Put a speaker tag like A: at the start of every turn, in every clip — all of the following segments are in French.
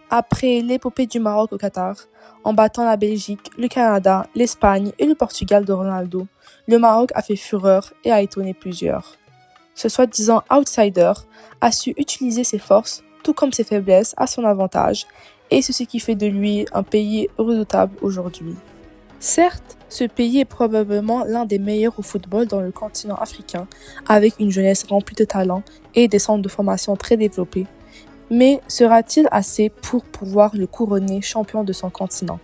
A: Après l'épopée du Maroc au Qatar, en battant la Belgique, le Canada, l'Espagne et le Portugal de Ronaldo, le Maroc a fait fureur et a étonné plusieurs. Ce soi-disant outsider a su utiliser ses forces, tout comme ses faiblesses, à son avantage, et c'est ce qui fait de lui un pays redoutable aujourd'hui. Certes, ce pays est probablement l'un des meilleurs au football dans le continent africain, avec une jeunesse remplie de talent et des centres de formation très développés. Mais sera-t-il assez pour pouvoir le couronner champion de son continent?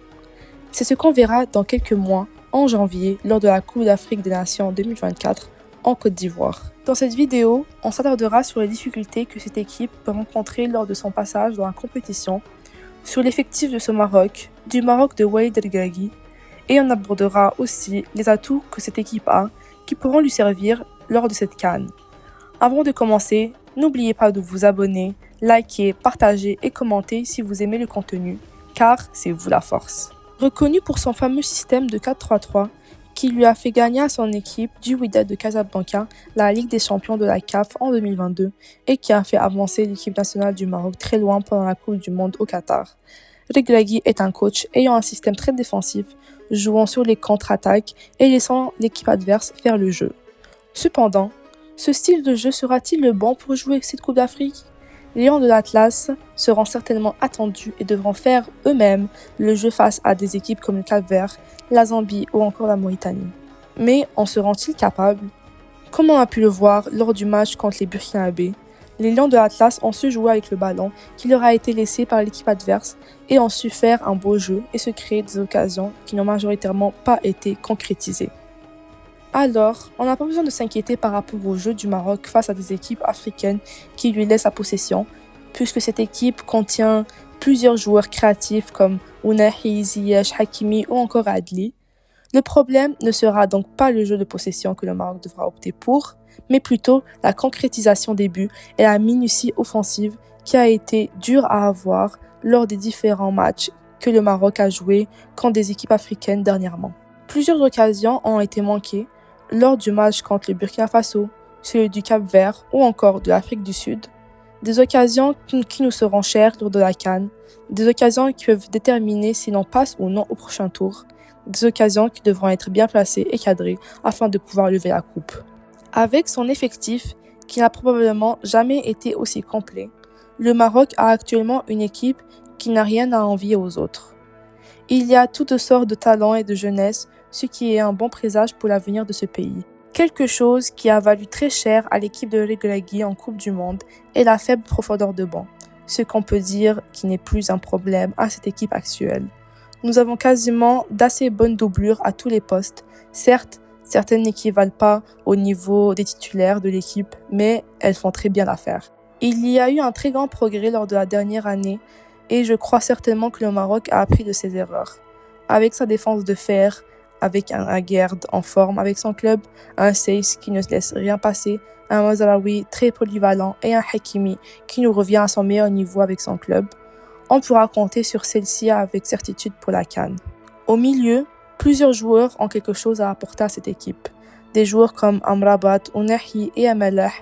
A: C'est ce qu'on verra dans quelques mois, en janvier, lors de la Coupe d'Afrique des Nations 2024 en Côte d'Ivoire. Dans cette vidéo, on s'attardera sur les difficultés que cette équipe peut rencontrer lors de son passage dans la compétition, sur l'effectif de ce Maroc, du Maroc de Walid Regragui, et on abordera aussi les atouts que cette équipe a qui pourront lui servir lors de cette CAN. Avant de commencer, n'oubliez pas de vous abonner, liker, partager et commenter si vous aimez le contenu, car c'est vous la force. Reconnu pour son fameux système de 4-3-3, qui lui a fait gagner à son équipe du Wydad de Casablanca la Ligue des champions de la CAF en 2022 et qui a fait avancer l'équipe nationale du Maroc très loin pendant la Coupe du Monde au Qatar. Regragui est un coach ayant un système très défensif, jouant sur les contre-attaques et laissant l'équipe adverse faire le jeu. Cependant, ce style de jeu sera-t-il le bon pour jouer cette Coupe d'Afrique? Les Lions de l'Atlas seront certainement attendus et devront faire eux-mêmes le jeu face à des équipes comme le Cap-Vert, la Zambie ou encore la Mauritanie. Mais en seront-ils capables? Comme on a pu le voir lors du match contre les Burkinabés, les Lions de l'Atlas ont su jouer avec le ballon qui leur a été laissé par l'équipe adverse et ont su faire un beau jeu et se créer des occasions qui n'ont majoritairement pas été concrétisées. Alors, on n'a pas besoin de s'inquiéter par rapport au jeu du Maroc face à des équipes africaines qui lui laissent la possession, puisque cette équipe contient plusieurs joueurs créatifs comme Ounahi, Ziyech, Hakimi ou encore Adli. Le problème ne sera donc pas le jeu de possession que le Maroc devra opter pour, mais plutôt la concrétisation des buts et la minutie offensive qui a été dure à avoir lors des différents matchs que le Maroc a joués contre des équipes africaines dernièrement. Plusieurs occasions ont été manquées lors du match contre le Burkina Faso, celui du Cap-Vert ou encore de l'Afrique du Sud. Des occasions qui nous seront chères lors de la CAN, des occasions qui peuvent déterminer si l'on passe ou non au prochain tour, des occasions qui devront être bien placées et cadrées afin de pouvoir lever la coupe. Avec son effectif, qui n'a probablement jamais été aussi complet, le Maroc a actuellement une équipe qui n'a rien à envier aux autres. Il y a toutes sortes de talents et de jeunesse, ce qui est un bon présage pour l'avenir de ce pays. Quelque chose qui a valu très cher à l'équipe de Regragui en Coupe du Monde est la faible profondeur de banc, ce qu'on peut dire qui n'est plus un problème à cette équipe actuelle. Nous avons quasiment d'assez bonnes doublures à tous les postes. Certes, certaines n'équivalent pas au niveau des titulaires de l'équipe, mais elles font très bien l'affaire. Il y a eu un très grand progrès lors de la dernière année et je crois certainement que le Maroc a appris de ses erreurs. Avec sa défense de fer, avec un Aguerd en forme avec son club, un Seiss qui ne se laisse rien passer, un Mazraoui très polyvalent et un Hakimi qui nous revient à son meilleur niveau avec son club, on pourra compter sur celle-ci avec certitude pour la CAN. Au milieu, plusieurs joueurs ont quelque chose à apporter à cette équipe. Des joueurs comme Amrabat, Ounahi et Amalah,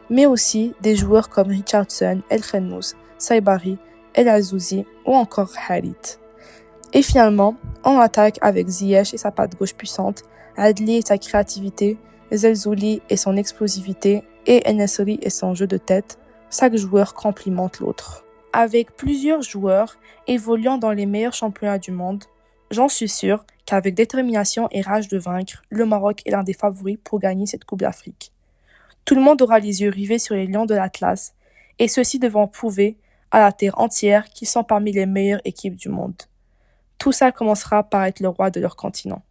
A: mais aussi des joueurs comme Richardson, El Khennous, Saibari, El Azouzi ou encore Harit. Et finalement, on attaque avec Ziyech et sa patte gauche puissante, Adli et sa créativité, Zelzouli et son explosivité et Enesri et son jeu de tête. Chaque joueur complimente l'autre. Avec plusieurs joueurs évoluant dans les meilleurs championnats du monde, j'en suis sûr qu'avec détermination et rage de vaincre, le Maroc est l'un des favoris pour gagner cette Coupe d'Afrique. Tout le monde aura les yeux rivés sur les Lions de l'Atlas, et ceux-ci devront prouver à la terre entière qu'ils sont parmi les meilleures équipes du monde. Tout ça commencera par être le roi de leur continent.